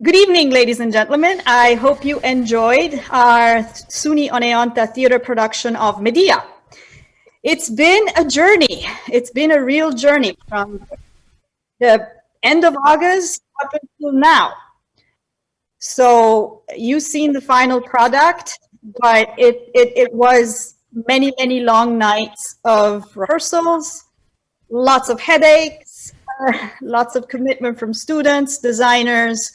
Good evening, ladies and gentlemen. I hope you enjoyed our Suni Oneonta theater production of Medea. It's been a journey. It's been a real journey from the end of August up until now. So you've seen the final product, but it was many, many long nights of rehearsals, lots of headaches, lots of commitment from students, designers,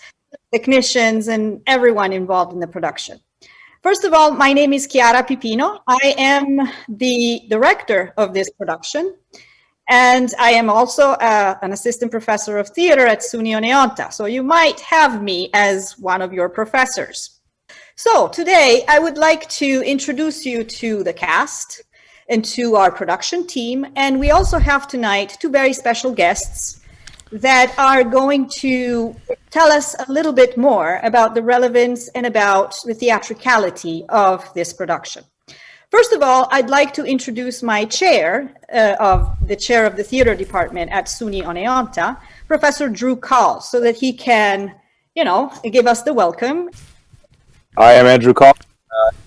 technicians, and everyone involved in the production. First of all, my name is Chiara Pipino. I am the director of this production, and I am also an assistant professor of theater at SUNY Oneonta. So you might have me as one of your professors. So today I would like to introduce you to the cast and to our production team. And we also have tonight two very special guests that are going to tell us a little bit more about the relevance and about the theatricality of this production. First of all, I'd like to introduce my chair of the theater department at SUNY Oneonta, Professor Drew Call, so that he can, give us the welcome. I am Andrew Call,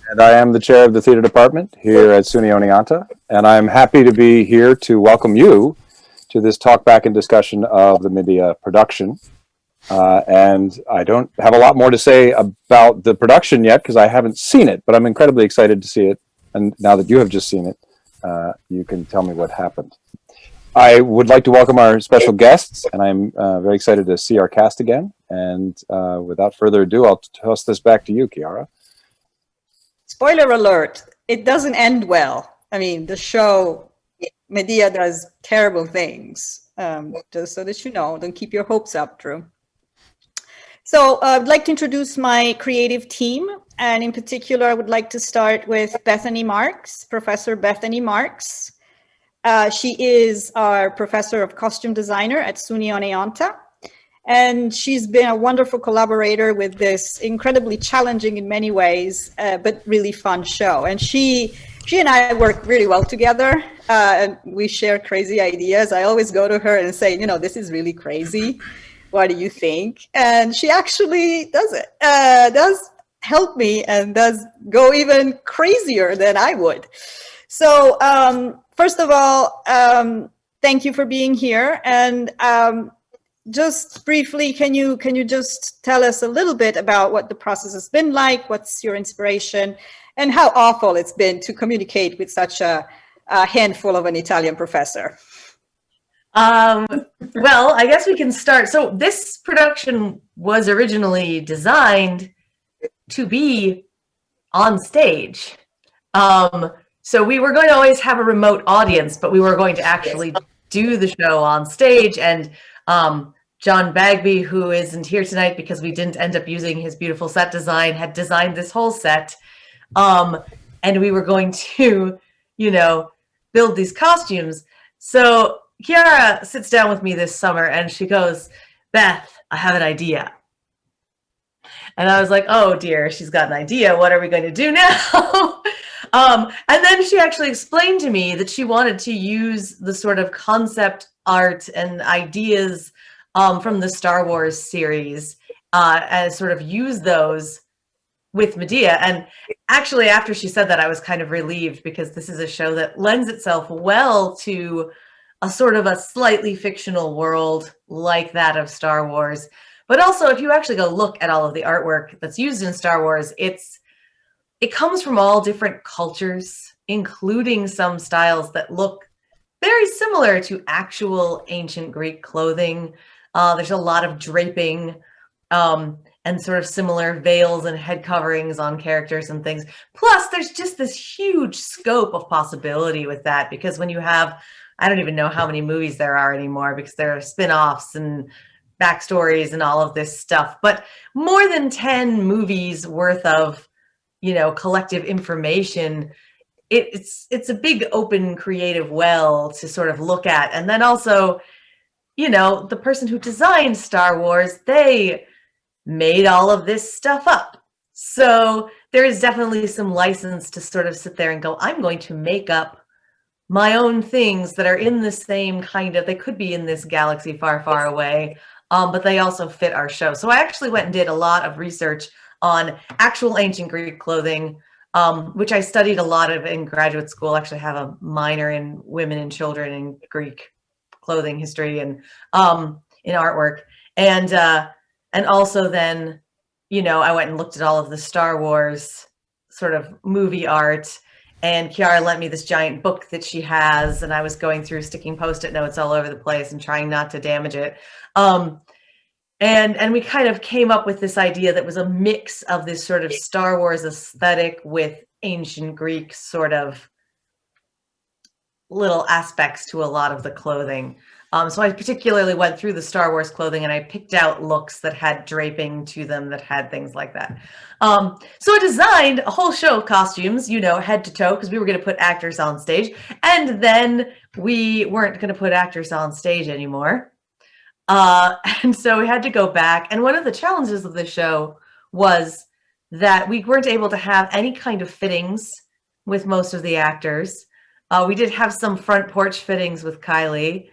and I am the chair of the theater department here at SUNY Oneonta, and I'm happy to be here to welcome you to this talk back and discussion of the Medea production. And I don't have a lot more to say about the production yet because I haven't seen it, but I'm incredibly excited to see it. And now that you have just seen it, you can tell me what happened. I would like to welcome our special guests, and I'm very excited to see our cast again. And without further ado, I'll toss this back to you, Chiara. Spoiler alert, it doesn't end well. I mean, the show, Medea does terrible things, just so that you know. Don't keep your hopes up, Drew. So I'd like to introduce my creative team. And in particular, I would like to start with Bethany Marks, Professor Bethany Marks. She is our professor of costume designer at SUNY Oneonta. And she's been a wonderful collaborator with this incredibly challenging in many ways, but really fun show. And she and I work really well together. And we share crazy ideas. I always go to her and say, this is really crazy. What do you think? And she actually does it, does help me and does go even crazier than I would. So first of all, thank you for being here. And just briefly, can you just tell us a little bit about what the process has been like? What's your inspiration? And how awful it's been to communicate with such a handful of an Italian professor. Well, I guess we can start. So this production was originally designed to be on stage. So we were going to always have a remote audience, but we were going to actually do the show on stage. And John Bagby, who isn't here tonight because we didn't end up using his beautiful set design, had designed this whole set. And we were going to, build these costumes. So Chiara sits down with me this summer and she goes, "Beth, I have an idea." And I was like, "Oh dear, she's got an idea. What are we going to do now?" And then she actually explained to me that she wanted to use the sort of concept art and ideas from the Star Wars series and sort of use those with Medea. And actually, after she said that, I was kind of relieved because this is a show that lends itself well to a sort of a slightly fictional world like that of Star Wars. But also, if you actually go look at all of the artwork that's used in Star Wars, it comes from all different cultures, including some styles that look very similar to actual ancient Greek clothing. There's a lot of draping and sort of similar veils and head coverings on characters and things. Plus, there's just this huge scope of possibility with that, because when you have, I don't even know how many movies there are anymore because there are spin-offs and backstories and all of this stuff, but more than 10 movies worth of, collective information. It's a big open creative well to sort of look at. And then also, the person who designed Star Wars, they made all of this stuff up. So there is definitely some license to sort of sit there and go, I'm going to make up my own things that are in the same kind of, they could be in this galaxy far, far away. but they also fit our show. So I actually went and did a lot of research on actual ancient Greek clothing, which I studied a lot of in graduate school. I actually have a minor in women and children in Greek clothing history and in artwork. And also then, you know, I went and looked at all of the Star Wars sort of movie art, and Chiara lent me this giant book that she has, and I was going through sticking Post-it notes all over the place and trying not to damage it. And we kind of came up with this idea that was a mix of this sort of Star Wars aesthetic with ancient Greek sort of little aspects to a lot of the clothing. So I particularly went through the Star Wars clothing and I picked out looks that had draping to them, that had things like that. So I designed a whole show of costumes, you know, head to toe, because we were going to put actors on stage. And then we weren't going to put actors on stage anymore. And so we had to go back. And one of the challenges of the show was that we weren't able to have any kind of fittings with most of the actors. We did have some front porch fittings with Kylie,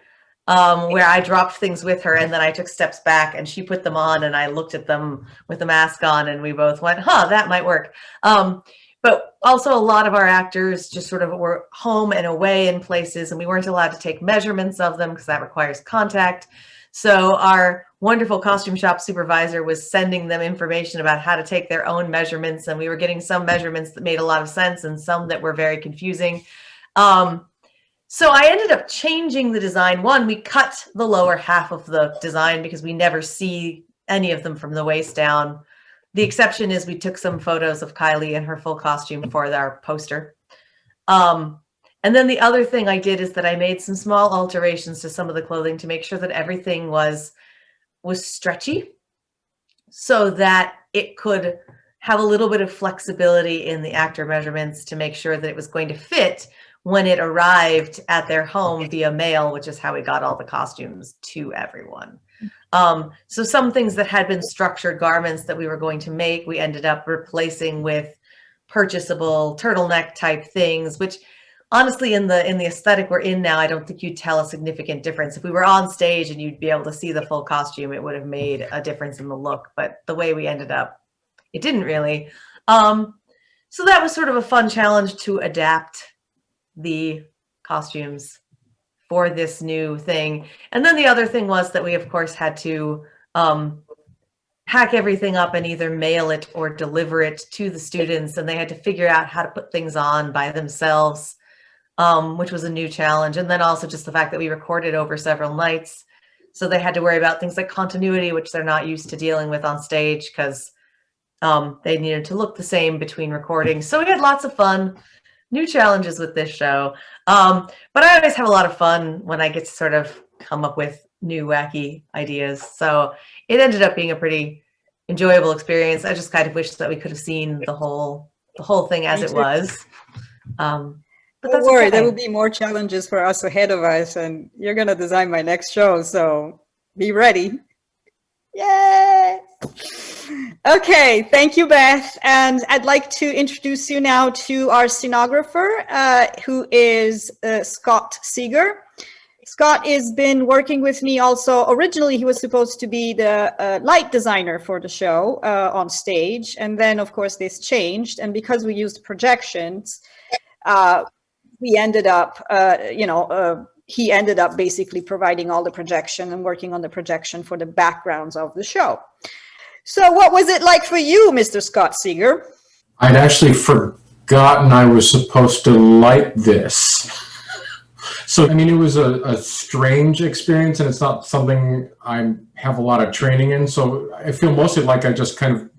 where I dropped things with her and then I took steps back and she put them on and I looked at them with the mask on and we both went, huh, that might work. But also a lot of our actors just sort of were home and away in places and we weren't allowed to take measurements of them because that requires contact. So our wonderful costume shop supervisor was sending them information about how to take their own measurements, and we were getting some measurements that made a lot of sense and some that were very confusing. So I ended up changing the design. One, we cut the lower half of the design because we never see any of them from the waist down. The exception is we took some photos of Kylie in her full costume for our poster. And then the other thing I did is that I made some small alterations to some of the clothing to make sure that everything was stretchy so that it could have a little bit of flexibility in the actor measurements to make sure that it was going to fit when it arrived at their home via mail, which is how we got all the costumes to everyone. So some things that had been structured garments that we were going to make, we ended up replacing with purchasable turtleneck type things, which honestly, in the aesthetic we're in now, I don't think you'd tell a significant difference. If we were on stage and you'd be able to see the full costume, it would have made a difference in the look. But the way we ended up, it didn't really. So that was sort of a fun challenge to adapt the costumes for this new thing. And then the other thing was that we, of course, had to pack everything up and either mail it or deliver it to the students. And they had to figure out how to put things on by themselves, which was a new challenge. And then also just the fact that we recorded over several nights. So they had to worry about things like continuity, which they're not used to dealing with on stage because they needed to look the same between recordings. So we had lots of fun, new challenges with this show. But I always have a lot of fun when I get to sort of come up with new wacky ideas. So it ended up being a pretty enjoyable experience. I just kind of wish that we could have seen the whole thing as it was. But Don't that's worry, okay. there will be more challenges for us ahead of us, and you're going to design my next show, so be ready. Yay! Okay, thank you, Beth. And I'd like to introduce you now to our scenographer, who is Scott Seeger. Scott has been working with me also. Originally, he was supposed to be the light designer for the show on stage. And then, of course, this changed. And because we used projections, we ended up, he ended up basically providing all the projection and working on the projection for the backgrounds of the show. So what was it like for you, Mr. Scott Seeger? I'd actually forgotten I was supposed to light this. So, I mean, it was a strange experience, and it's not something I have a lot of training in. So I feel mostly like I just kind of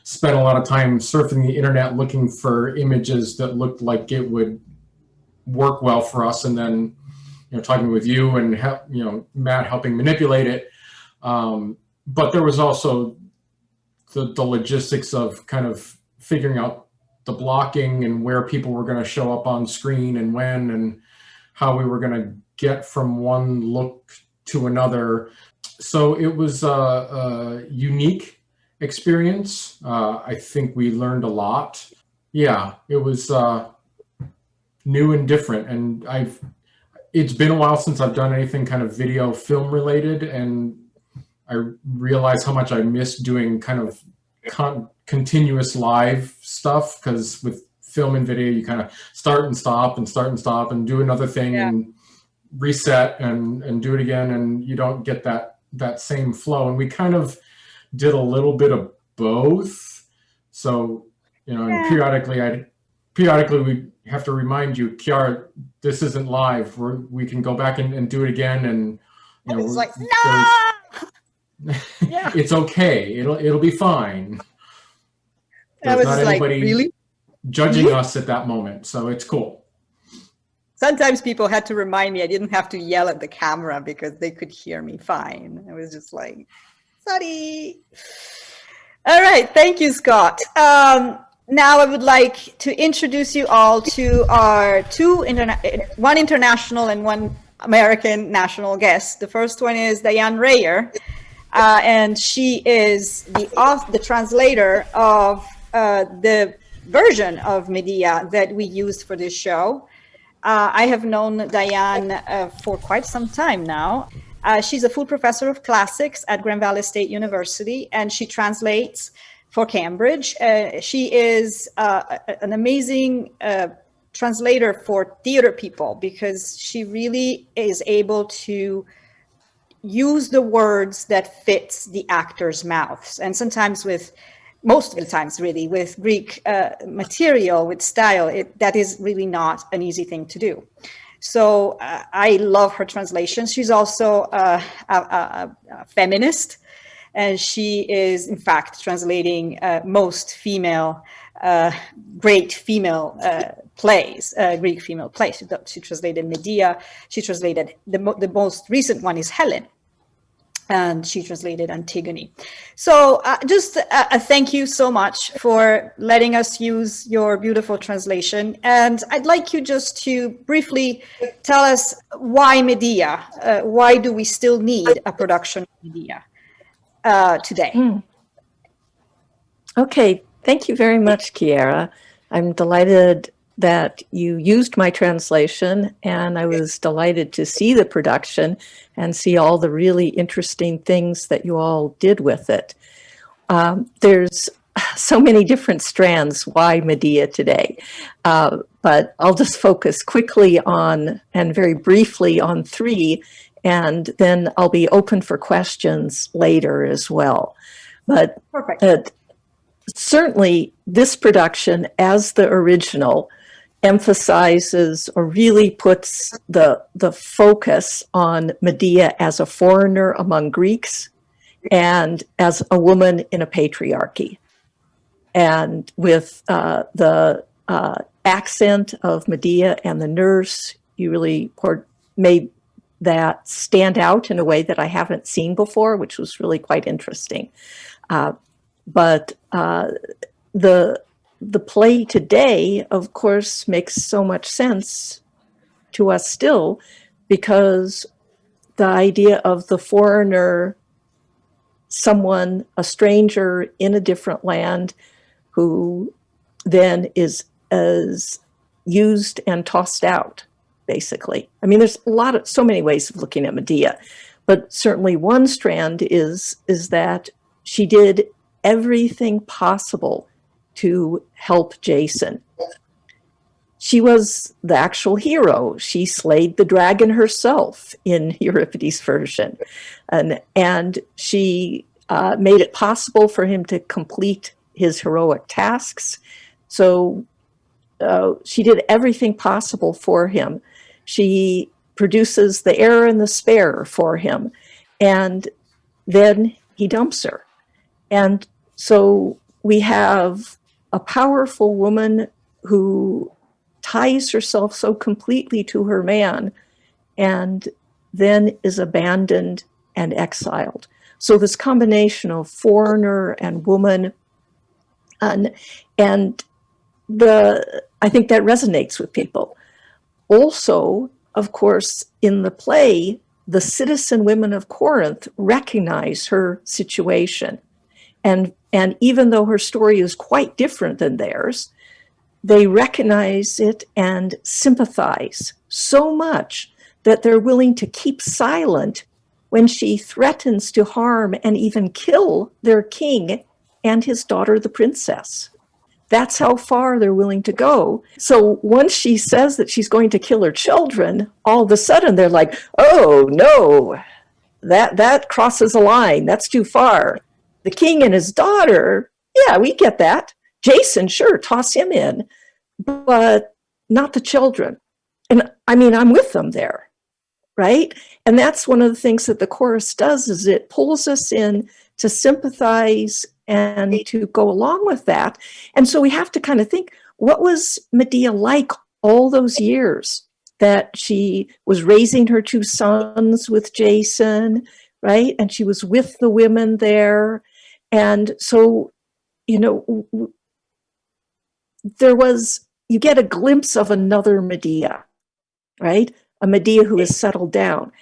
spent a lot of time surfing the internet looking for images that looked like it would work well for us, and then, talking with you and Matt helping manipulate it. But there was also the logistics of kind of figuring out the blocking and where people were going to show up on screen and when, and how we were going to get from one look to another. So it was a unique experience. I think we learned a lot. Yeah, it was new and different. And it's been a while since I've done anything kind of video film related. And realized how much I miss doing kind of continuous live stuff, because with film and video, you kind of start and stop and do another thing and reset and do it again, and you don't get that same flow. And we kind of did a little bit of both. So, and periodically we have to remind you, Chiara, this isn't live. We can go back and do it again, and it's like, no! It's okay. It'll be fine. I was not like, anybody really? Judging us at that moment, so it's cool. Sometimes people had to remind me I didn't have to yell at the camera because they could hear me fine. I was just like, sorry. All right, thank you, Scott. Now I would like to introduce you all to our one international and one American national guest. The first one is Diane Rayor, and she is the translator of the version of Medea that we used for this show. I have known Diane for quite some time now. She's a full professor of classics at Grand Valley State University, and she translates for Cambridge. She is an amazing translator for theater people, because she really is able to use the words that fits the actors' mouths. And sometimes most of the times really, with Greek material, with style, that is really not an easy thing to do. So I love her translations. She's also a feminist, and she is, in fact, translating most great female plays, Greek female plays. She translated Medea. She translated, the most recent one is Helen, and she translated Antigone. So just a thank you so much for letting us use your beautiful translation. And I'd like you just to briefly tell us why Medea. Why do we still need a production of Medea today? Okay, thank you very much, Chiara. I'm delighted that you used my translation, and I was delighted to see the production and see all the really interesting things that you all did with it. There's so many different strands why Medea today, but I'll just focus quickly on and very briefly on three, and then I'll be open for questions later as well. But certainly this production, as the original, emphasizes or really puts the focus on Medea as a foreigner among Greeks and as a woman in a patriarchy. And with the accent of Medea and the nurse, you really made that stand out in a way that I haven't seen before, which was really quite interesting. But the play today, of course, makes so much sense to us still, because the idea of the foreigner, someone, a stranger in a different land, who then is used and tossed out, basically. I mean, there's so many ways of looking at Medea, but certainly one strand is that she did everything possible to help Jason. She was the actual hero. She slayed the dragon herself in Euripides' version. And she made it possible for him to complete his heroic tasks. So she did everything possible for him. She produces the heir and the spare for him. And then he dumps her. And so we have a powerful woman who ties herself so completely to her man and then is abandoned and exiled. So this combination of foreigner and woman, and I think that resonates with people. Also, of course, in the play, the citizen women of Corinth recognize her situation. And even though her story is quite different than theirs, they recognize it and sympathize so much that they're willing to keep silent when she threatens to harm and even kill their king and his daughter, the princess. That's how far they're willing to go. So once she says that she's going to kill her children, all of a sudden they're like, oh no, that crosses a line. That's too far. The king and his daughter, yeah, we get that. Jason, sure, toss him in, but not the children. And I mean, I'm with them there, right? And that's one of the things that the chorus does, is it pulls us in to sympathize and to go along with that. And so we have to kind of think, what was Medea like all those years that she was raising her two sons with Jason, right? And she was with the women there. And so, you know, you get a glimpse of another Medea, right? A Medea who has settled down.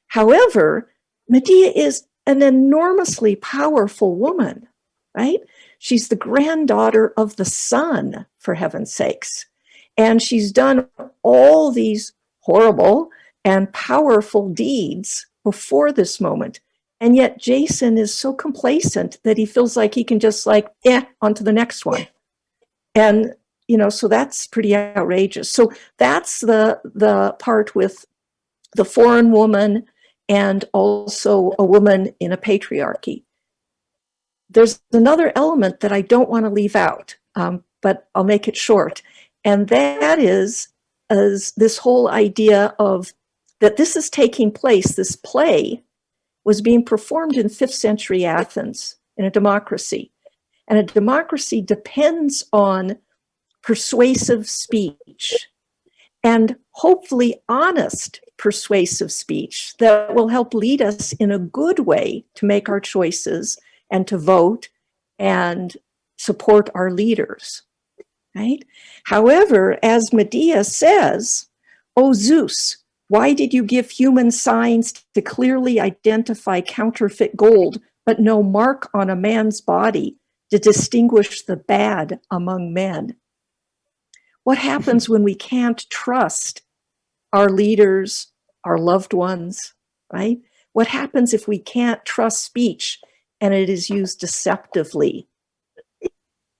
However, Medea is an enormously powerful woman, right? She's the granddaughter of the sun, for heaven's sakes. And she's done all these horrible and powerful deeds before this moment. And yet Jason is so complacent that he feels like he can just on to the next one. And, you know, so that's pretty outrageous. So that's the part with the foreign woman and also a woman in a patriarchy. There's another element that I don't want to leave out, but I'll make it short. And that is this whole idea of that this is taking place, this play was being performed in 5th century Athens in a democracy. And a democracy depends on persuasive speech and hopefully honest persuasive speech that will help lead us in a good way to make our choices and to vote and support our leaders, right? However, as Medea says, "O Zeus, why did you give human signs to clearly identify counterfeit gold, but no mark on a man's body to distinguish the bad among men?" What happens when we can't trust our leaders, our loved ones, right? What happens if we can't trust speech and it is used deceptively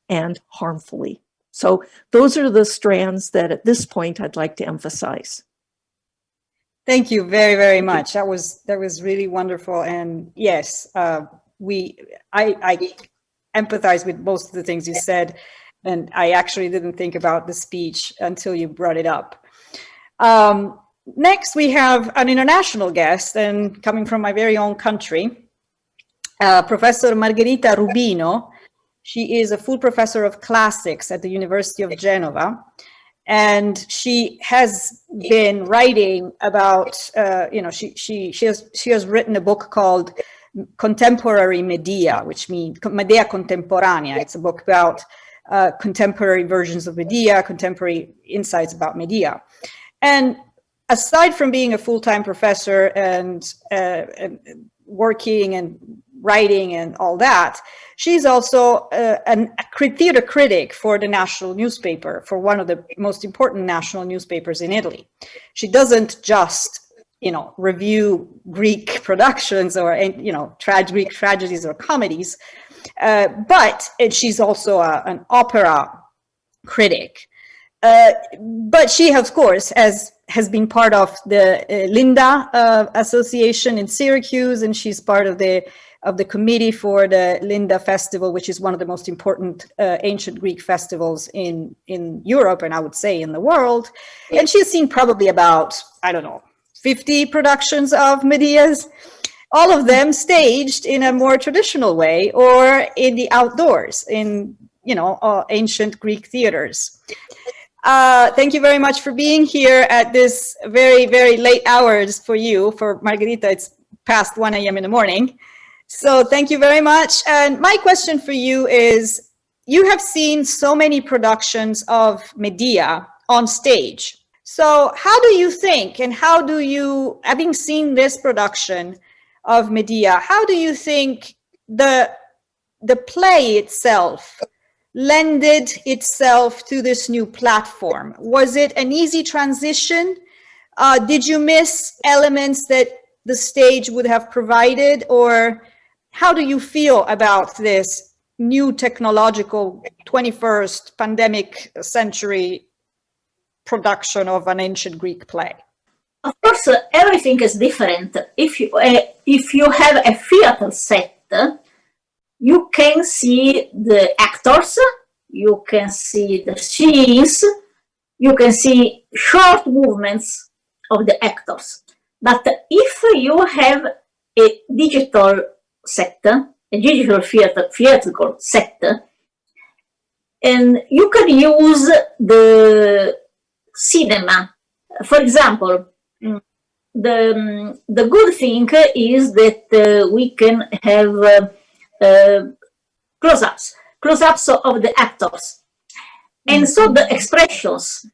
and harmfully? So those are the strands that at this point I'd like to emphasize. Thank you very, very much. That was really wonderful. And yes, I empathize with most of the things you said, and I actually didn't think about the speech until you brought it up. Next, we have an international guest, and coming from my very own country, Professor Margherita Rubino. She is a full professor of classics at the University of Genova. And she has been writing about, she has written a book called Contemporary Medea, which means Medea Contemporanea. It's a book about contemporary versions of Medea, contemporary insights about Medea. And aside from being a full-time professor and working and writing and all that, she's also a theater critic for the national newspaper, for one of the most important national newspapers in Italy. She doesn't just, review Greek productions or, Greek tragedies or comedies, but she's also an opera critic. But she, of course, has been part of the INDA association in Syracuse, and she's part of the committee for the INDA festival, which is one of the most important ancient Greek festivals in Europe, and I would say in the world. And she's seen probably about, 50 productions of Medea's, all of them staged in a more traditional way or in the outdoors, in ancient Greek theaters. Thank you very much for being here at this very, very late hours for you. For Margherita, it's past 1 a.m. in the morning. So thank you very much. And my question for you is, you have seen so many productions of Medea on stage. So how do you think, and how do you, having seen this production of Medea, how do you think the play itself lended itself to this new platform? Was it an easy transition? Did you miss elements that the stage would have provided? Or how do you feel about this new technological 21st pandemic century production of an ancient Greek play? Of course, everything is different. If you have a theater set, you can see the actors, you can see the scenes, you can see short movements of the actors. But if you have a digital set, a digital theatrical set, and you can use the cinema. For example, the good thing is that we can have close-ups of the actors. And so the expressions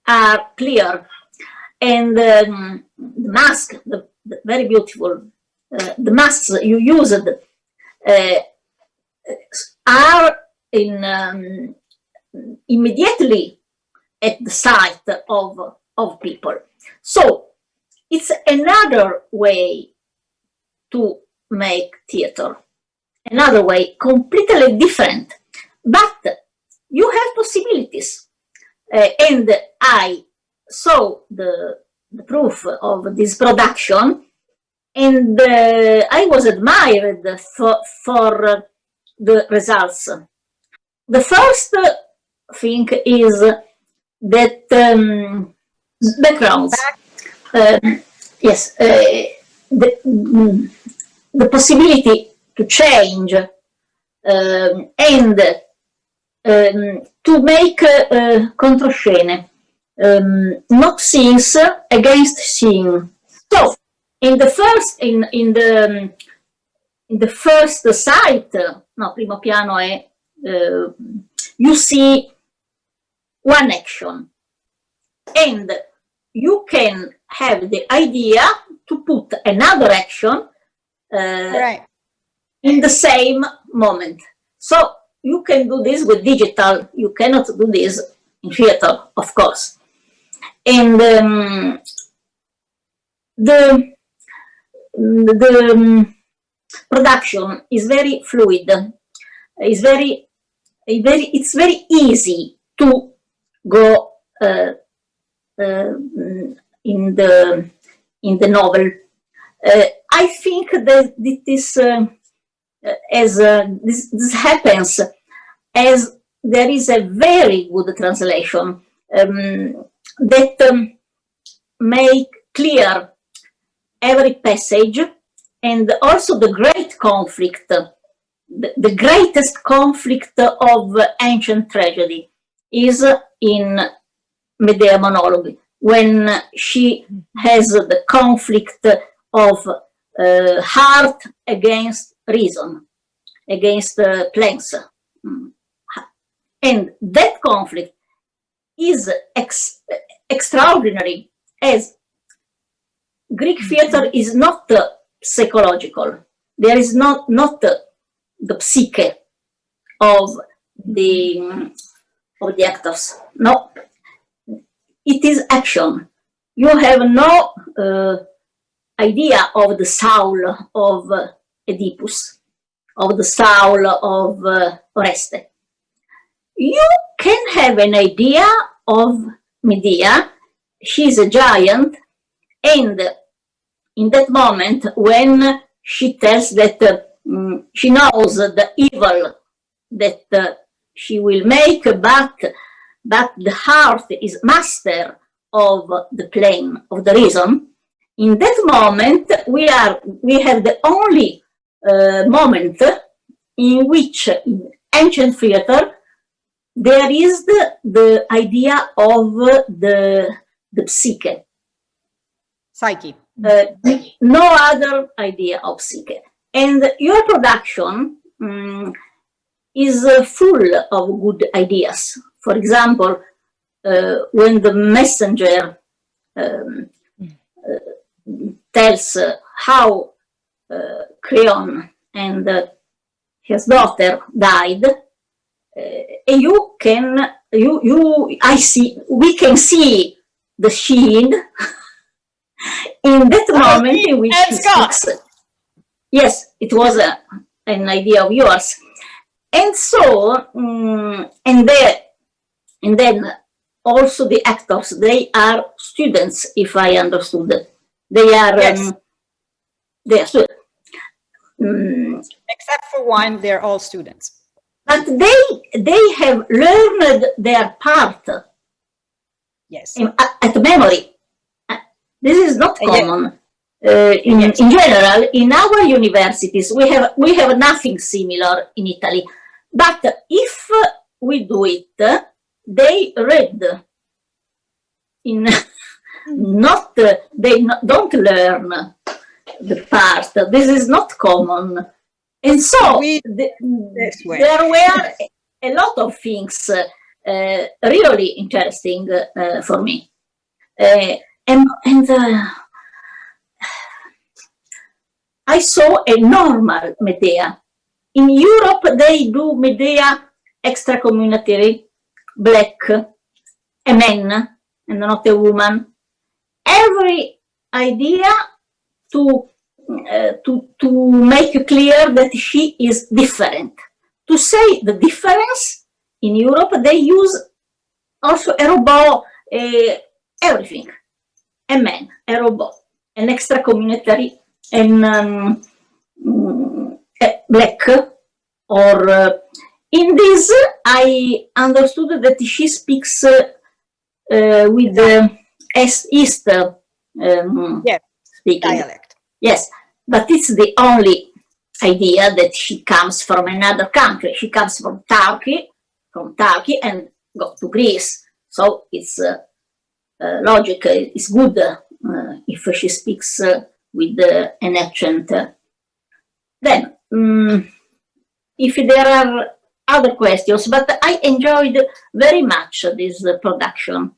are clear. And the mask, the very beautiful, the masks you used are immediately at the sight of people. So it's another way to make theater, another way completely different, but you have possibilities. And I saw the proof of this production, and I was admired for the results. The first thing is that backgrounds, yes, the possibility to change and to make controscene, not scenes against scene. So in the first site, no, primo piano è you see one action, and you can have the idea to put another action Right. in the same moment. So you can do this with digital. You cannot do this in theater, of course. And the production is very fluid. It's very easy to go in the novel. I think that this happens as there is a very good translation that make clear every passage, and also the great conflict, the greatest conflict of ancient tragedy is in Medea monologue, when she has the conflict of heart against reason, against plans. And that conflict is extraordinary, as Greek theater is not psychological. There is not the psyche of the actors. No, it is action. You have no idea of the soul of Oedipus, of the soul of Oreste. You can have an idea of Medea. She's a giant, and in that moment when she tells that she knows the evil that she will make, but the heart is master of the plane of the reason. In that moment, we have the only moment in which in ancient theater there is the idea of the psyche. Psyche. No other idea of psyche. And your production is full of good ideas. For example, when the messenger tells how Creon and his daughter died, and we can see the scene in that moment in which and she Scott. speaks, yes, it was an idea of yours. And so, and then also the actors, they are students, if I understood. They are, Yes. they are students. Except for one, they're all students. But they have learned their part Yes. at memory. This is not Yeah. common. In general, in our universities, we have nothing similar in Italy. But if we do it, they read. They don't learn the part. This is not common. And so this way. there were a lot of things really interesting for me. I saw a normal Medea. In Europe, they do Medea extracommunitary, black, a man and not a woman. Every idea to make clear that she is different. To say the difference, in Europe, they use also a robot, everything. A man, a robot, an extracommunitary, and black. Or in this, I understood that she speaks with the East speaking Dialect. Yes, but it's the only idea that she comes from another country. She comes from Turkey, and go to Greece. So it's logic. It's good if she speaks with an accent. Then, if there are other questions, but I enjoyed very much this production.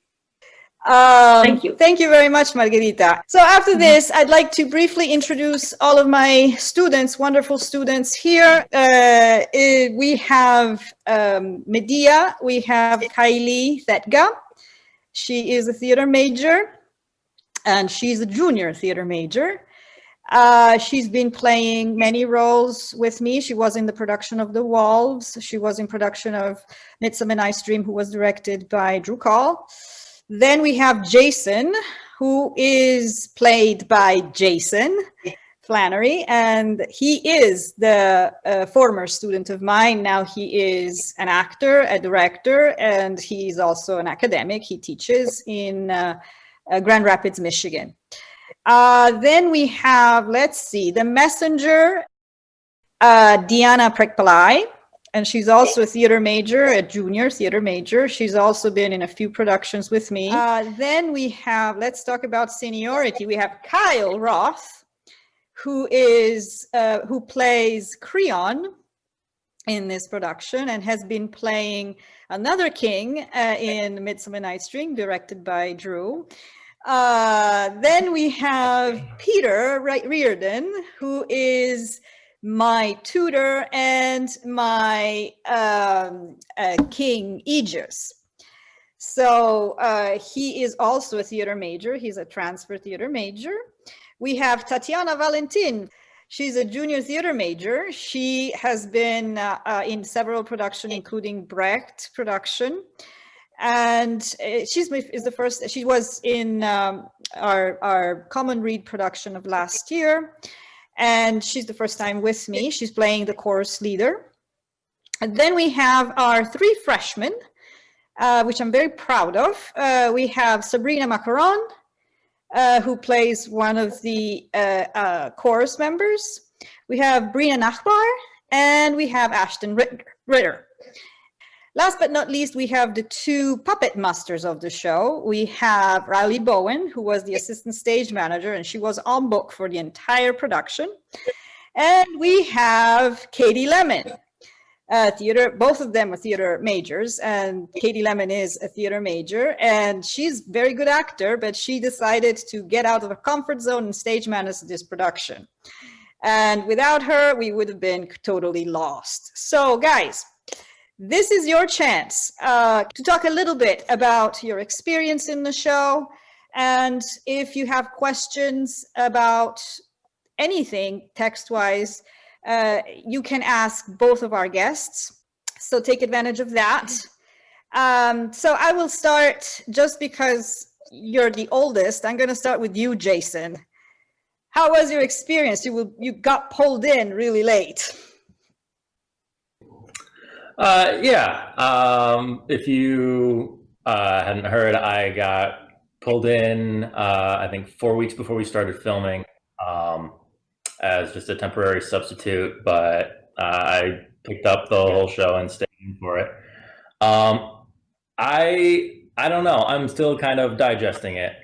Thank you. Thank you very much, Margherita. So after this, I'd like to briefly introduce all of my students, wonderful students here. We have Medea, we have Kylie Thetga. She is a theater major, and she's a junior theater major. She's been playing many roles with me. She was in the production of The Wolves. She was in production of Midsummer Night's Dream, who was directed by Drew Call. Then we have Jason, who is played by Jason Flannery, and he is the former student of mine. Now he is an actor, a director, and he's also an academic. He teaches in Grand Rapids, Michigan. Then we have, let's see, the messenger, Diana Prekpalai. And she's also a theater major, a junior theater major. She's also been in a few productions with me. Then we have, let's talk about seniority. We have Kyle Roth, who plays Creon in this production and has been playing another king in Midsummer Night's Dream, directed by Drew. Then we have Peter Reardon, who is my tutor and my King Aegis. So he is also a theater major. He's a transfer theater major. We have Tatyana Valentin. She's a junior theater major. She has been in several productions, including Brecht production. And she was in our Common Read production of last year. And she's the first time with me. She's playing the chorus leader. And then we have our three freshmen, which I'm very proud of. We have Sabrina Maccaron, who plays one of the chorus members. We have Brina Nachbar, and we have Ashton Ritter. Last but not least, we have the two puppet masters of the show. We have Riley Bowen, who was the assistant stage manager, and she was on book for the entire production. And we have Katie Lemon, both of them are theater majors, and Katie Lemon is a theater major, and she's a very good actor, but she decided to get out of her comfort zone and stage manage this production. And without her, we would have been totally lost. So guys, this is your chance to talk a little bit about your experience in the show, And if you have questions about anything text-wise, you can ask both of our guests. So take advantage of that. So I will start, just because you're the oldest, I'm going to start with you, Jason. How was your experience? You got pulled in really late. If you hadn't heard, I got pulled in, I think 4 weeks before we started filming, as just a temporary substitute, but I picked up the whole show and stayed in for it. I don't know. I'm still kind of digesting it.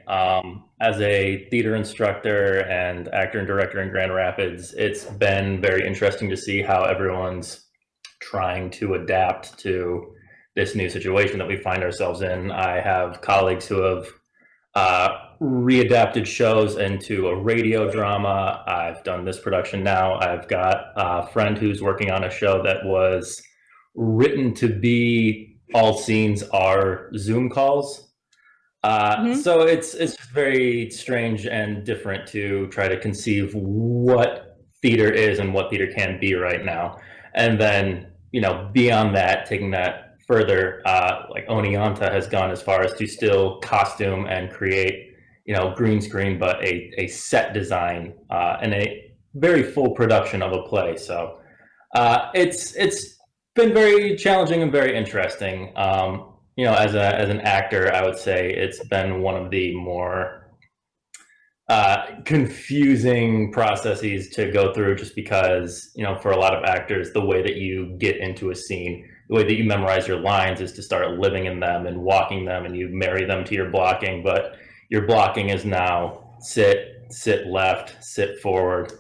As a theater instructor and actor and director in Grand Rapids, it's been very interesting to see how everyone's trying to adapt to this new situation that we find ourselves in. I have colleagues who have readapted shows into a radio drama. I've done this production now. I've got a friend who's working on a show that was written to be all scenes are Zoom calls. So it's very strange and different to try to conceive what theater is and what theater can be right now. And then, you know, beyond that, taking that further, like Oneonta has gone as far as to still costume and create, you know, green screen, but a set design and a very full production of a play. So it's been very challenging and very interesting. You know, as an actor, I would say it's been one of the more confusing processes to go through, just because, you know, for a lot of actors, the way that you get into a scene, the way that you memorize your lines is to start living in them and walking them, and you marry them to your blocking. But your blocking is now sit left, sit forward.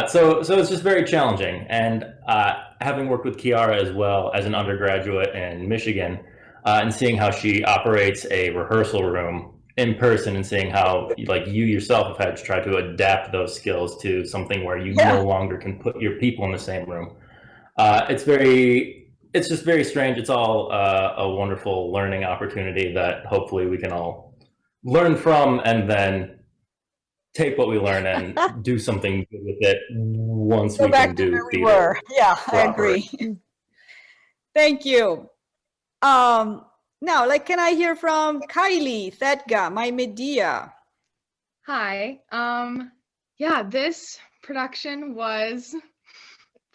So it's just very challenging. And having worked with Chiara as well as an undergraduate in Michigan, and seeing how she operates a rehearsal room in person, and seeing how, like, you yourself have had to try to adapt those skills to something where you no longer can put your people in the same room. It's just very strange. It's all a wonderful learning opportunity that hopefully we can all learn from, and then take what we learn and do something good with it once we can do theater. We were. Yeah, proper. I agree. Thank you. Now, like, can I hear from Kylie Thedga, my Medea? Hi. Yeah, this production was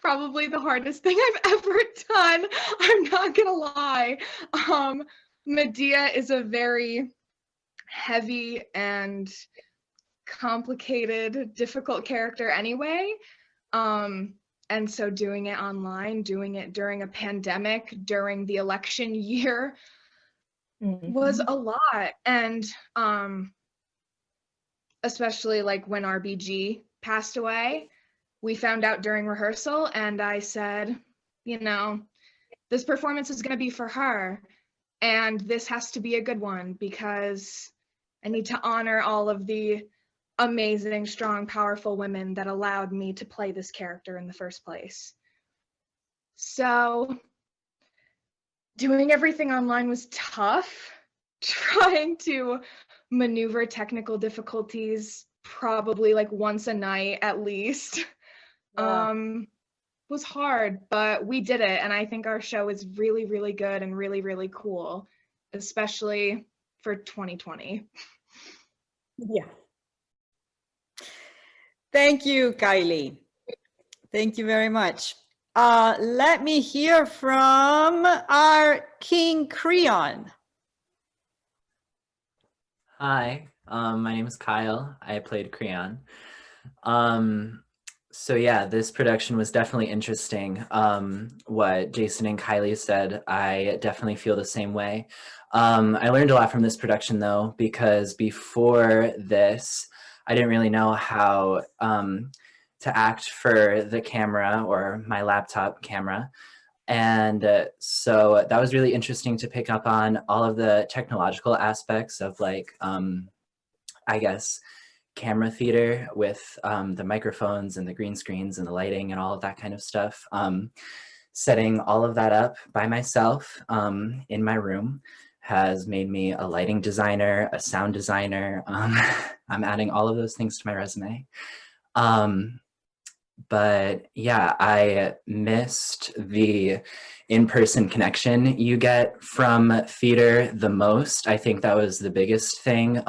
probably the hardest thing I've ever done. I'm not gonna lie. Medea is a very heavy and complicated, difficult character anyway. And so doing it online, doing it during a pandemic, during the election year, was a lot. And especially like when RBG passed away, we found out during rehearsal, and I said, you know, this performance is going to be for her, and this has to be a good one, because I need to honor all of the amazing, strong, powerful women that allowed me to play this character in the first place. So doing everything online was tough. Trying to maneuver technical difficulties probably like once a night at least was hard, but we did it, and I think our show is really, really good and really, really cool, especially for 2020. Yeah. Thank you, Kylie. Thank you very much. Let me hear from our King Creon. Hi, my name is Kyle. I played Creon. So yeah, this production was definitely interesting. What Jason and Kylie said, I definitely feel the same way. I learned a lot from this production though, because before this, I didn't really know how to act for the camera, or my laptop camera. And so that was really interesting to pick up on all of the technological aspects of, like, I guess, camera theater with the microphones and the green screens and the lighting and all of that kind of stuff. Setting all of that up by myself in my room. has made me a lighting designer, a sound designer. I'm adding all of those things to my resume. But yeah, I missed the in-person connection you get from theater the most. I think that was the biggest thing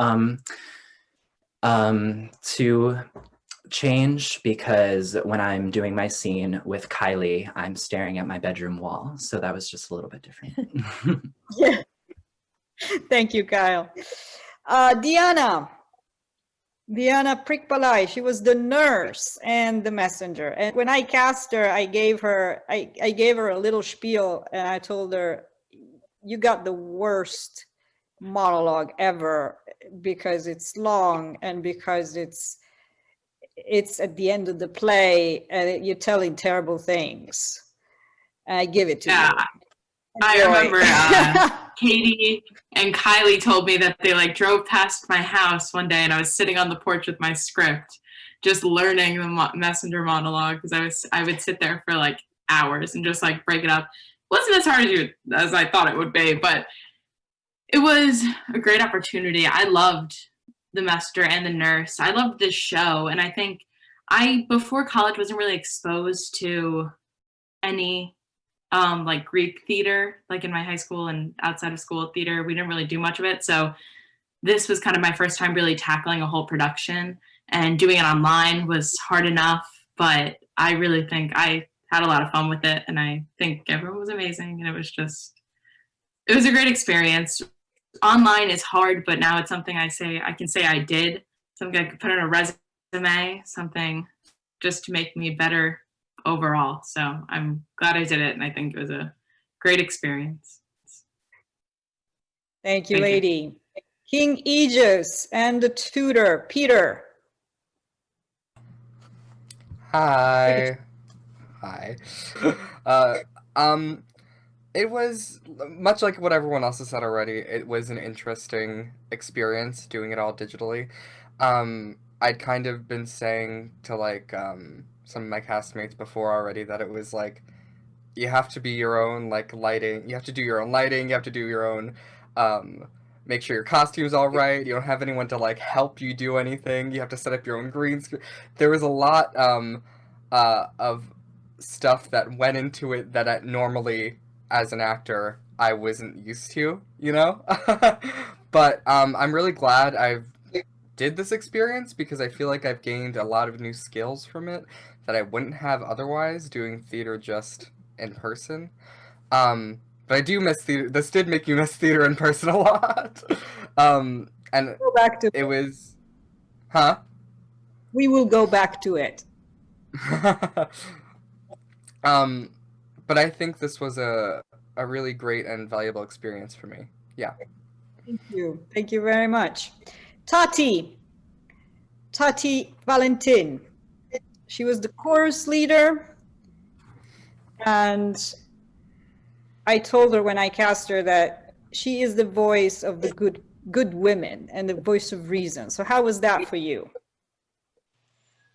to change, because when I'm doing my scene with Kylie, I'm staring at my bedroom wall. So that was just a little bit different. Yeah. Thank you, Kyle. Diana Prikpalai, she was the nurse and the messenger. And when I cast her, I gave her a little spiel, and I told her, you got the worst monologue ever, because it's long and because it's at the end of the play and you're telling terrible things. And I give it to you. I remember Katie and Kylie told me that they like drove past my house one day, and I was sitting on the porch with my script, just learning the messenger monologue, because I would sit there for like hours and just like break it up. It wasn't as hard as I thought it would be, but it was a great opportunity. I loved the messenger and the nurse. I loved this show, and I think before college wasn't really exposed to any like Greek theater, like in my high school and outside of school theater. We didn't really do much of it. So this was kind of my first time really tackling a whole production, and doing it online was hard enough, but I really think I had a lot of fun with it, and I think everyone was amazing, and it was a great experience. Online is hard, but now it's something I can say I did, something I could put on a resume, something just to make me better overall. So I'm glad I did it, and I think it was a great experience. Thank you, lady. King Aegis and the tutor, Peter. Hi. It was much like what everyone else has said already. It was an interesting experience doing it all digitally. I'd kind of been saying to like some of my castmates before already that it was like, you have to be your own like lighting. You have to do your own lighting. You have to do your own make sure your costume's all right. You don't have anyone to like help you do anything. You have to set up your own green screen. There was a lot of stuff that went into it that normally, as an actor, I wasn't used to, you know? But I'm really glad I've did this experience, because I feel like I've gained a lot of new skills from it that I wouldn't have otherwise doing theater just in person. But I do miss theater. This did make me miss theater in person a lot. And Go back to it was, huh? We will go back to it. But I think this was a really great and valuable experience for me. Yeah. Thank you. Thank you very much. Tati Valentin. She was the chorus leader, and I told her when I cast her that she is the voice of the good women and the voice of reason. So how was that for you?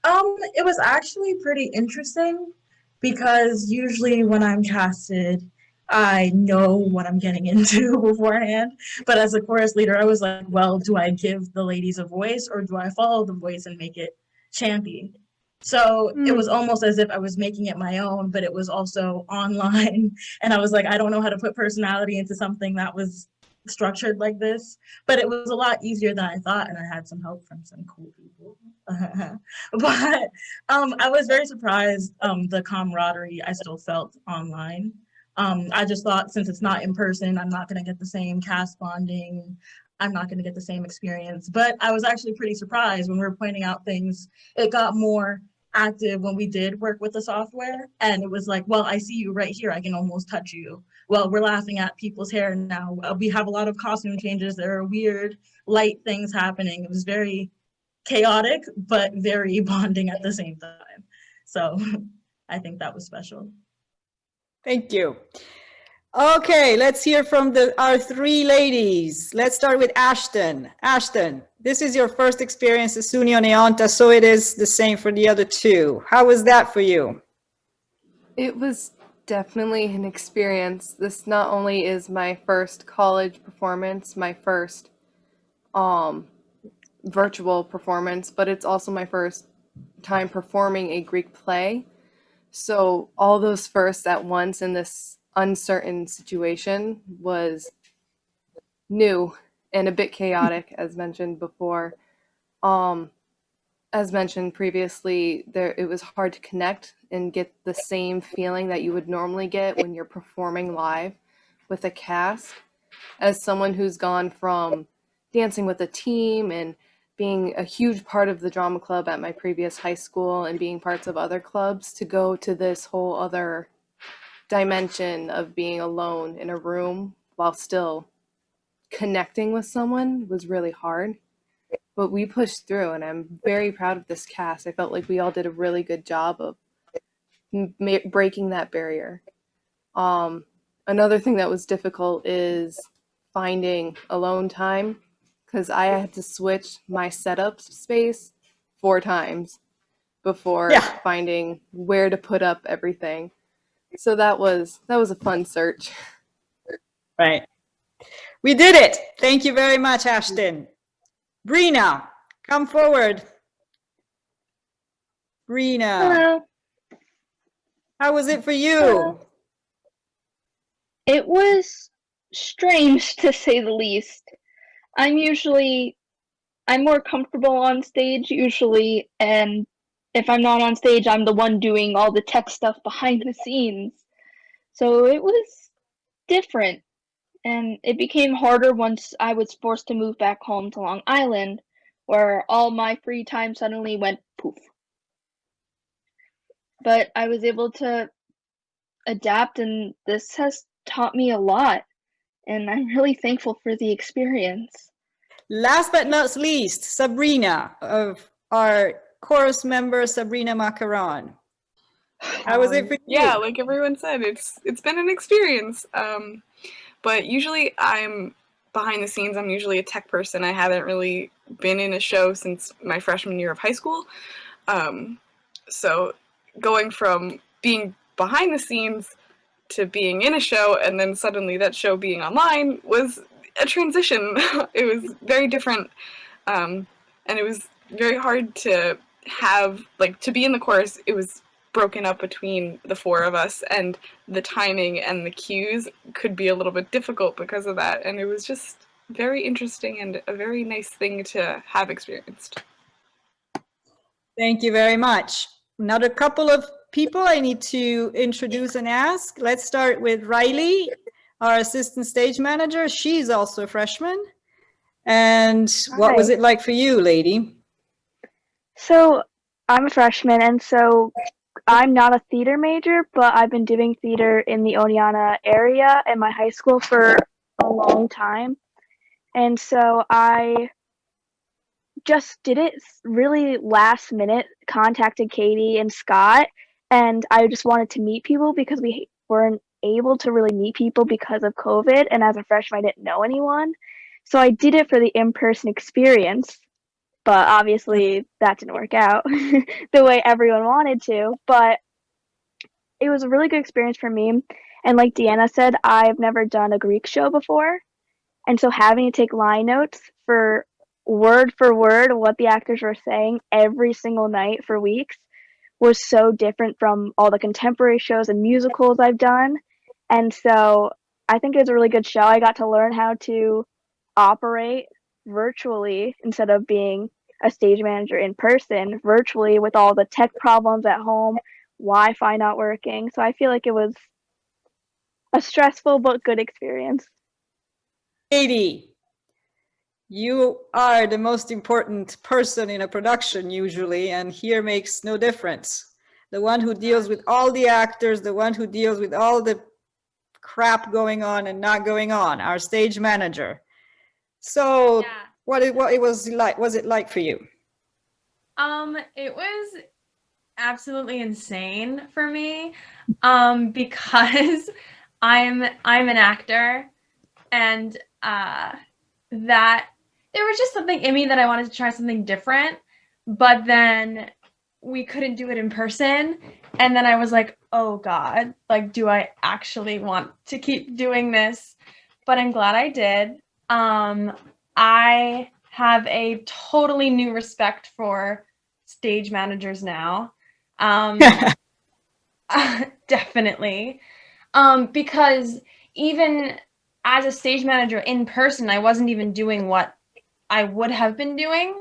It was actually pretty interesting, because usually when I'm casted, I know what I'm getting into beforehand. But as a chorus leader, I was like, well, do I give the ladies a voice, or do I follow the voice and make it champy? So it was almost as if I was making it my own, but it was also online. And I was like, I don't know how to put personality into something that was structured like this. But it was a lot easier than I thought, and I had some help from some cool people. But I was very surprised the camaraderie I still felt online. I just thought, since it's not in person, I'm not going to get the same cast bonding. I'm not going to get the same experience. But I was actually pretty surprised when we were pointing out things. It got more active when we did work with the software. And it was like, well, I see you right here. I can almost touch you. Well, we're laughing at people's hair now. We have a lot of costume changes. There are weird light things happening. It was very chaotic, but very bonding at the same time. So I think that was special. Thank you. Okay, let's hear from our three ladies. Let's start with Ashton. Ashton, this is your first experience as Suni Oneonta, so it is the same for the other two. How was that for you? It was definitely an experience. This not only is my first college performance, my first virtual performance, but it's also my first time performing a Greek play. So all those firsts at once in this uncertain situation was new and a bit chaotic, as mentioned before. As mentioned previously, it was hard to connect and get the same feeling that you would normally get when you're performing live with a cast. As someone who's gone from dancing with a team and being a huge part of the drama club at my previous high school and being parts of other clubs, to go to this whole other dimension of being alone in a room while still connecting with someone was really hard. But we pushed through, and I'm very proud of this cast. I felt like we all did a really good job of breaking that barrier. Another thing that was difficult is finding alone time, because I had to switch my setup space 4 times before finding where to put up everything. So that was a fun search. Right. We did it. Thank you very much, Ashton. Brina, come forward. Brina. Hello. How was it for you? It was strange, to say the least. I'm more comfortable on stage usually, and if I'm not on stage, I'm the one doing all the tech stuff behind the scenes. So it was different, and it became harder once I was forced to move back home to Long Island, where all my free time suddenly went poof. But I was able to adapt, and this has taught me a lot, and I'm really thankful for the experience. Last but not least, Sabrina, of our chorus member, Sabrina Maccaron. How was it for you? Yeah, like everyone said, it's been an experience. But usually I'm behind the scenes. I'm usually a tech person. I haven't really been in a show since my freshman year of high school. So going from being behind the scenes to being in a show, and then suddenly that show being online, was a transition. It was very different, and it was very hard to have, like, to be in the chorus. It was broken up between the 4 of us, and the timing and the cues could be a little bit difficult because of that, and it was just very interesting and a very nice thing to have experienced. Thank you very much. Another couple of people I need to introduce and ask. Let's start with Riley, our assistant stage manager. She's also a freshman. And what was it like for you, lady? So I'm a freshman, and so I'm not a theater major, but I've been doing theater in the Oneonta area at my high school for a long time. And so I just did it really last minute, contacted Katie and Scott, and I just wanted to meet people because we weren't able to really meet people because of COVID, and as a freshman I didn't know anyone. So I did it for the in-person experience, but obviously that didn't work out the way everyone wanted to, but it was a really good experience for me. And like Deanna said, I've never done a Greek show before, and so having to take line notes for word what the actors were saying every single night for weeks was so different from all the contemporary shows and musicals I've done. And so I think it was a really good show. I got to learn how to operate virtually instead of being a stage manager in person, virtually with all the tech problems at home, Wi-Fi not working. So I feel like it was a stressful but good experience. Katie, you are the most important person in a production usually, and here makes no difference. The one who deals with all the actors, the one who deals with all the crap going on and not going on, our stage manager. So what it was it like for you? It was absolutely insane for me, because I'm an actor, and that there was just something in me that I wanted to try something different, but then we couldn't do it in person. And then I was like, oh God, like, do I actually want to keep doing this? But I'm glad I did. I have a totally new respect for stage managers now. Definitely. Because even as a stage manager in person, I wasn't even doing what I would have been doing.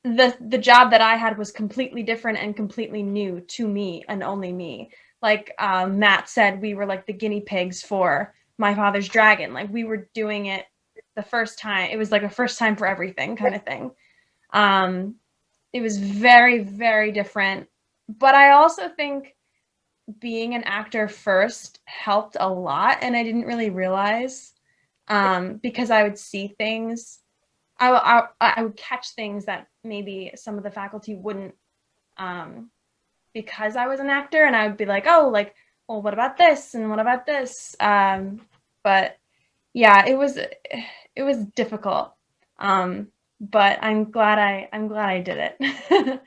The job that I had was completely different and completely new to me and only me. Like Matt said, we were like the guinea pigs for My Father's Dragon. Like we were doing it the first time. It was like a first time for everything kind of thing. It was very, very different. But I also think being an actor first helped a lot, and I didn't really realize because I would see things. I would catch things that maybe some of the faculty wouldn't because I was an actor, and I would be like, oh, like, well, what about this? And what about this? But yeah, it was difficult. But I'm glad I did it.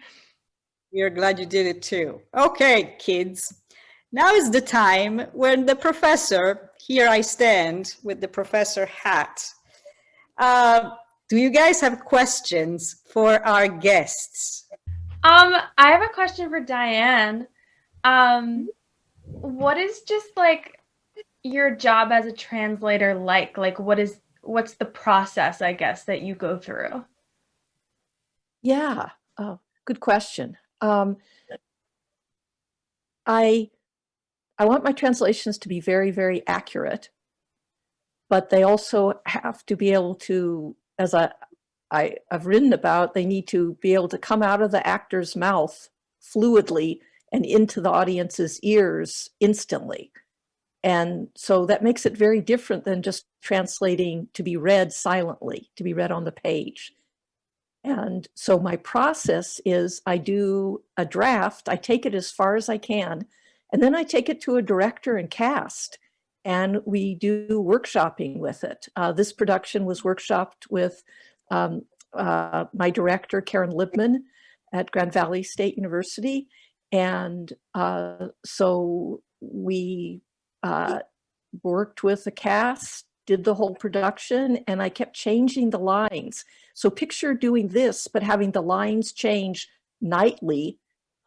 We're glad you did it too. Okay, kids. Now is the time when the professor, here I stand with the professor hat. Do you guys have questions for our guests? I have a question for Diane. What is just like your job as a translator like? Like what's the process, I guess, that you go through? Yeah, good question. I want my translations to be very, very accurate, but they also have to be able to, as I've written about, they need to be able to come out of the actor's mouth fluidly and into the audience's ears instantly. And so that makes it very different than just translating to be read silently, to be read on the page. And so my process is I do a draft, I take it as far as I can, and then I take it to a director and cast, and we do workshopping with it. This production was workshopped with my director, Karen Libman, at Grand Valley State University. And so we worked with the cast, did the whole production, and I kept changing the lines. So picture doing this, but having the lines change nightly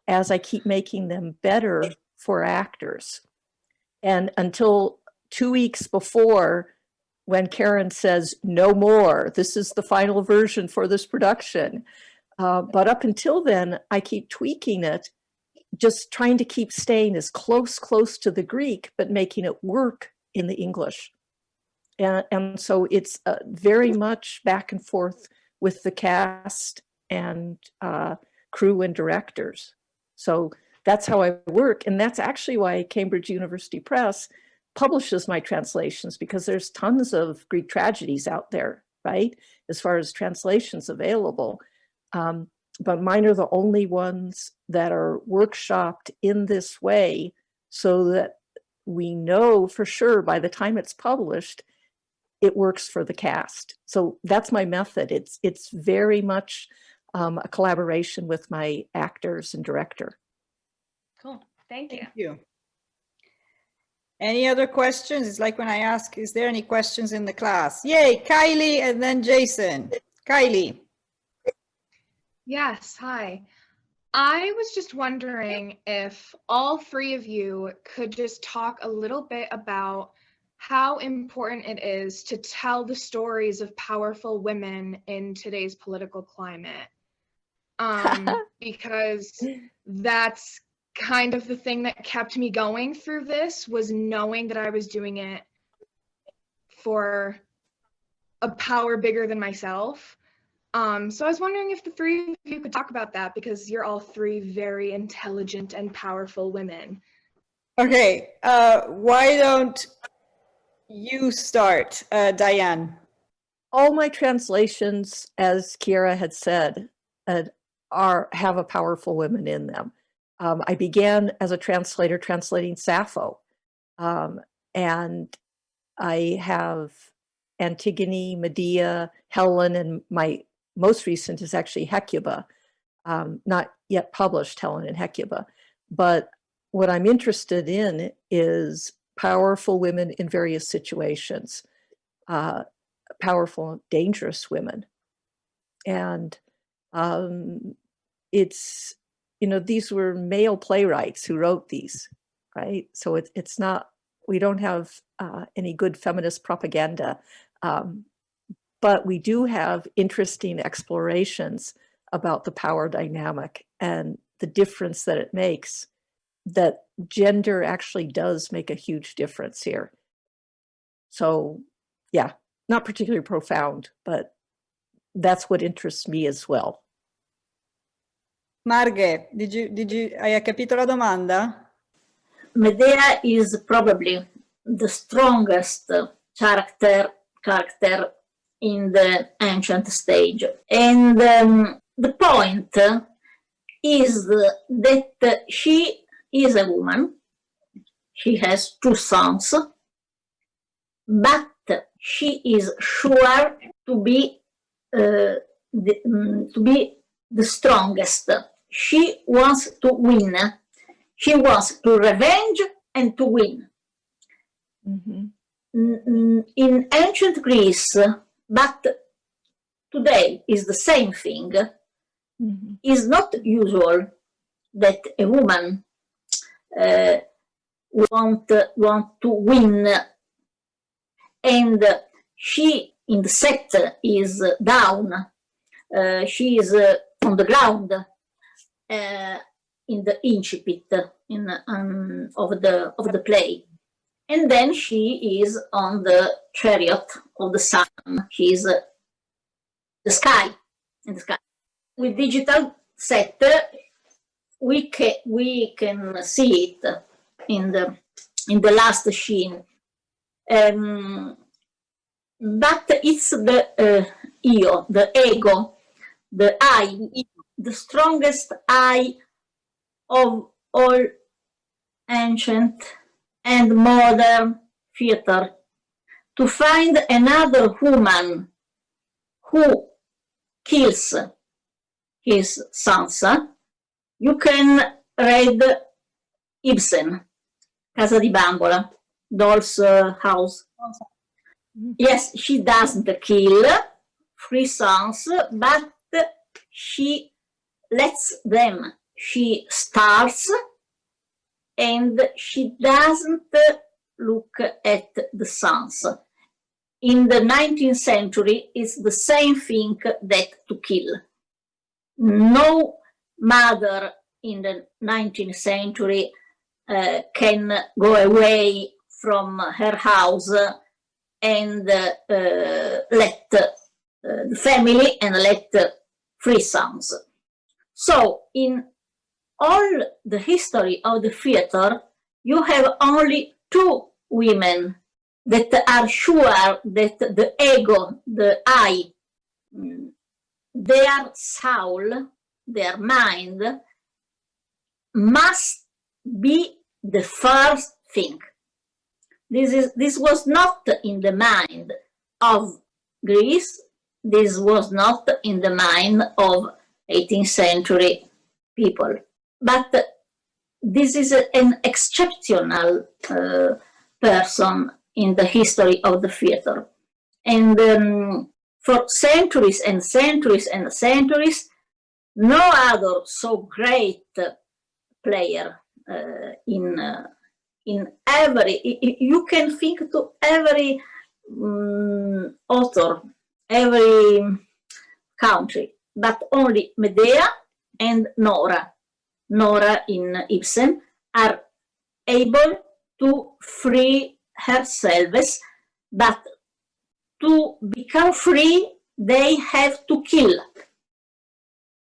as I keep making them better for actors. And until 2 weeks before, when Karen says, no more, this is the final version for this production. But up until then, I keep tweaking it, just trying to keep staying as close to the Greek, but making it work in the English. And so it's very much back and forth with the cast and crew and directors. So that's how I work. And that's actually why Cambridge University Press publishes my translations, because there's tons of Greek tragedies out there, right? As far as translations available. But mine are the only ones that are workshopped in this way so that we know for sure by the time it's published, it works for the cast. So that's my method. It's very much a collaboration with my actors and director. Cool. Thank you. Thank you. Any other questions? It's like when I ask, is there any questions in the class? Yay, Kylie and then Jason. Kylie. Yes, hi. I was just wondering if all three of you could just talk a little bit about how important it is to tell the stories of powerful women in today's political climate. Because that's kind of the thing that kept me going through this, was knowing that I was doing it for a power bigger than myself. So I was wondering if the three of you could talk about that, because you're all three very intelligent and powerful women. Okay, why don't you start, Diane? All my translations, as Kiera had said, have a powerful women in them. I began as a translator translating Sappho, and I have Antigone, Medea, Helen, and my most recent is actually Hecuba. Not yet published Helen and Hecuba. But what I'm interested in is powerful women in various situations, powerful, dangerous women. And it's, you know, these were male playwrights who wrote these, right? So it's not, we don't have any good feminist propaganda, but we do have interesting explorations about the power dynamic and the difference that it makes, that gender actually does make a huge difference here. So yeah, not particularly profound, but that's what interests me as well. Marghe, hai capito la domanda? Medea is probably the strongest character in the ancient stage. And the point is that she is a woman. She has 2 sons, but she is sure to be the strongest. She wants to win. She wants to revenge and to win. Mm-hmm. In ancient Greece, but today is the same thing. Mm-hmm. It's not usual that a woman want to win, and she in the set is down. She is on the ground in the incipit of the play, and then she is on the chariot of the sun. She's the sky, in the sky. With digital set, we can see it in the last scene, but it's the io, the ego, the I, the strongest I of all ancient and modern theater. To find another woman who kills his sons, you can read Ibsen, Casa di Bambola, Doll's House. Yes, she doesn't kill 3 sons, but she lets them. She starts and she doesn't look at the sons. In the 19th century, it's the same thing that to kill. No mother in the 19th century can go away from her house and let the family and let 3 sons. So in all the history of the theater, you have only 2 women that are sure that the ego, the I, their soul, their mind must be the first thing. This was not in the mind of Greece. This was not in the mind of 18th century people. But this is an exceptional person in the history of the theater. And for centuries and centuries and centuries, no other so great player in every, you can think to every author, every country, but only Medea and Nora in Ibsen are able to free herself, but to become free, they have to kill.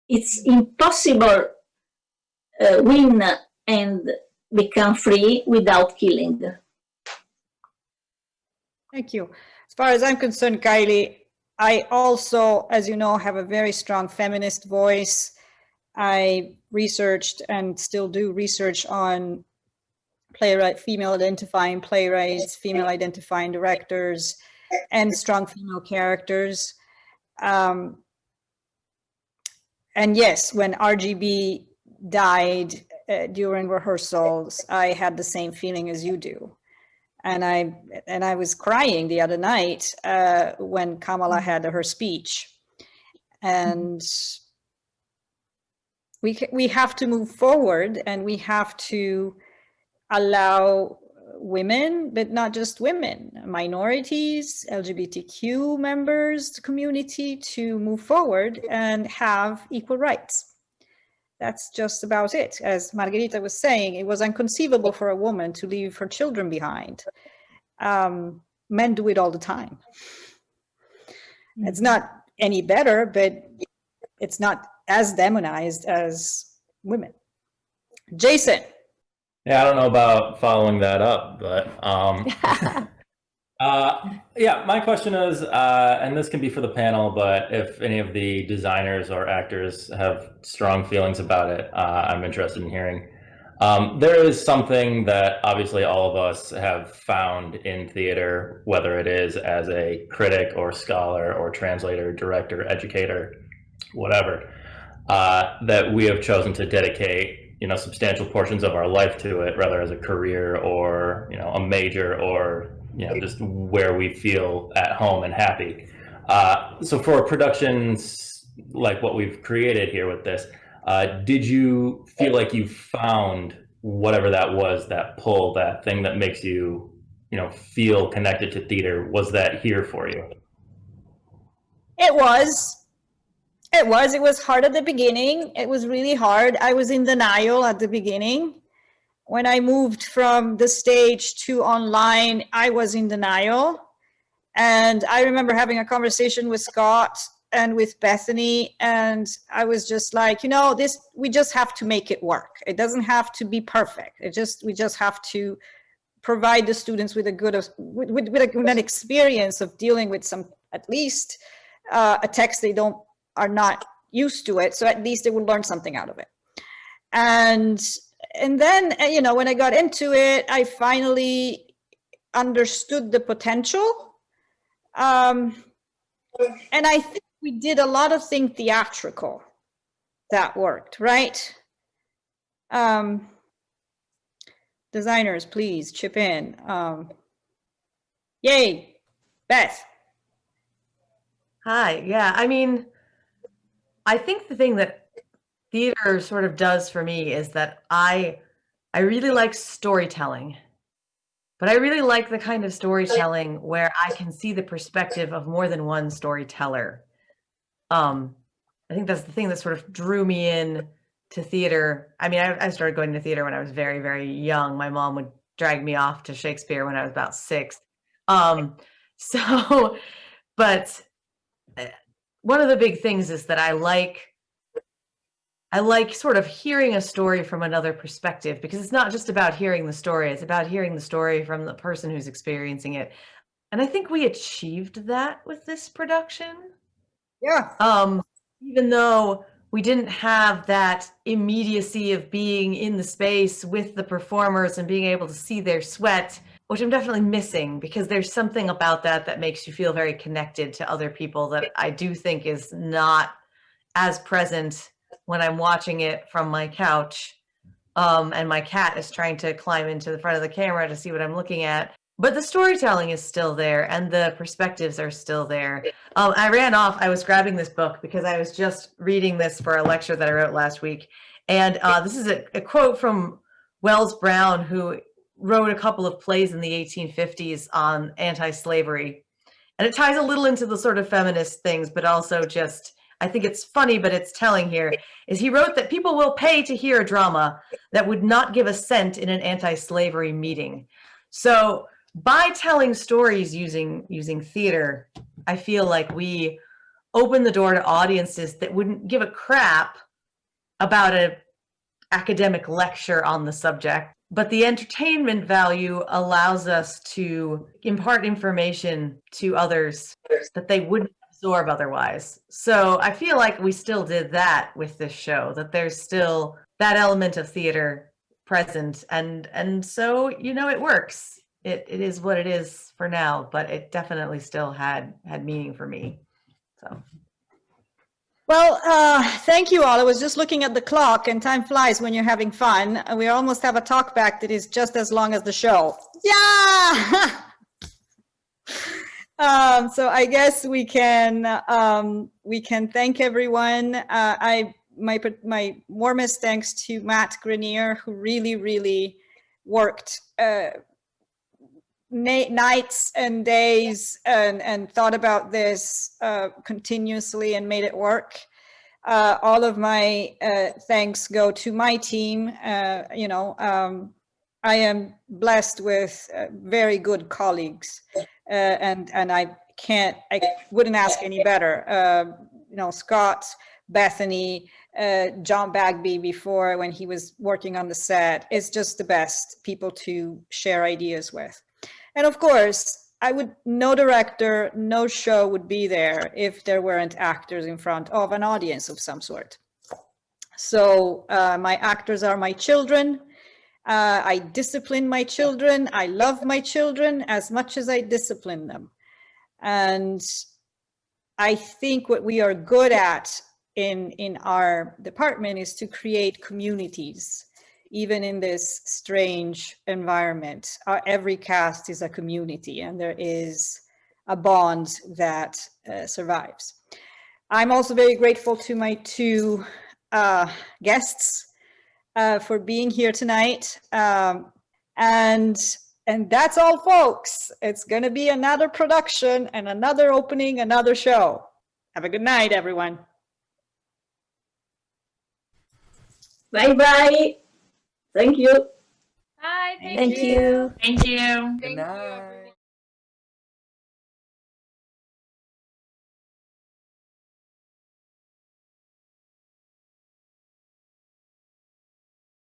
It's impossible win and become free without killing. Thank you. As far as I'm concerned, Kylie, I also, as you know, have a very strong feminist voice. I researched and still do research on female identifying playwrights, female identifying directors, and strong female characters. And yes, when RGB died during rehearsals, I had the same feeling as you do. And I was crying the other night when Kamala had her speech. And we have to move forward, and we have to allow women, but not just women, minorities, LGBTQ members, the community, to move forward and have equal rights. That's just about it. As Margherita was saying, it was inconceivable for a woman to leave her children behind. Men do it all the time. It's not any better, but it's not as demonized as women. Jason. Yeah, I don't know about following that up, but yeah, my question is, and this can be for the panel, but if any of the designers or actors have strong feelings about it, I'm interested in hearing. There is something that obviously all of us have found in theater, whether it is as a critic or scholar or translator, director, educator, whatever, that we have chosen to dedicate substantial portions of our life to it, whether as a career or a major, or just where we feel at home and happy. So for productions like what we've created here with this, did you feel like you found whatever that was, that pull, that thing that makes you feel connected to theater? Was that here for you? It was hard at the beginning. It was really hard. I was in denial at the beginning. When I moved from the stage to online, I was in denial. And I remember having a conversation with Scott and with Bethany, and I was just like, we just have to make it work. It doesn't have to be perfect. We just have to provide the students with an experience of dealing with at least a text they are not used to it, so at least they will learn something out of it. And then when I got into it, I finally understood the potential, and I think we did a lot of things theatrical that worked, right? Designers, please chip in. Yay, Beth. Hi. Yeah, I think the thing that theater sort of does for me is that I really like storytelling, but I really like the kind of storytelling where I can see the perspective of more than one storyteller. I think that's the thing that sort of drew me in to theater. I started going to theater when I was very, very young. My mom would drag me off to Shakespeare when I was about 6. But one of the big things is that I like sort of hearing a story from another perspective, because it's not just about hearing the story, it's about hearing the story from the person who's experiencing it. And I think we achieved that with this production. Yeah. Even though we didn't have that immediacy of being in the space with the performers and being able to see their sweat, which I'm definitely missing, because there's something about that makes you feel very connected to other people that I do think is not as present when I'm watching it from my couch, and my cat is trying to climb into the front of the camera to see what I'm looking at. But the storytelling is still there, and the perspectives are still there. I ran off. I was grabbing this book because I was just reading this for a lecture that I wrote last week. And this is a quote from Wells Brown, who wrote a couple of plays in the 1850s on anti-slavery. And it ties a little into the sort of feminist things, but also just, I think it's funny, but it's telling here, is he wrote that people will pay to hear a drama that would not give a cent in an anti-slavery meeting. So by telling stories using theater, I feel like we open the door to audiences that wouldn't give a crap about an academic lecture on the subject, but the entertainment value allows us to impart information to others that they wouldn't absorb otherwise. So I feel like we still did that with this show, that there's still that element of theater present, and so it works. It is what it is for now, but it definitely still had meaning for me. So Well, thank you all. I was just looking at the clock, and time flies when you're having fun. We almost have a talk back that is just as long as the show. Yeah! So I guess we can thank everyone. My warmest thanks to Matt Grenier, who really worked nights and days and thought about this continuously and made it work. All of my thanks go to my team. I am blessed with very good colleagues, and I wouldn't ask any better. Scott, Bethany, John Bagby before, when he was working on the set, is just the best people to share ideas with. And of course, no director, no show would be there if there weren't actors in front of an audience of some sort. So my actors are my children. I discipline my children. I love my children as much as I discipline them. And I think what we are good at in our department is to create communities, even in this strange environment. Every cast is a community, and there is a bond that survives. I'm also very grateful to my two guests for being here tonight. And that's all, folks. It's going to be another production and another opening, another show. Have a good night, everyone. Bye-bye. Thank you. Bye. Thank you. Thank you. Good night.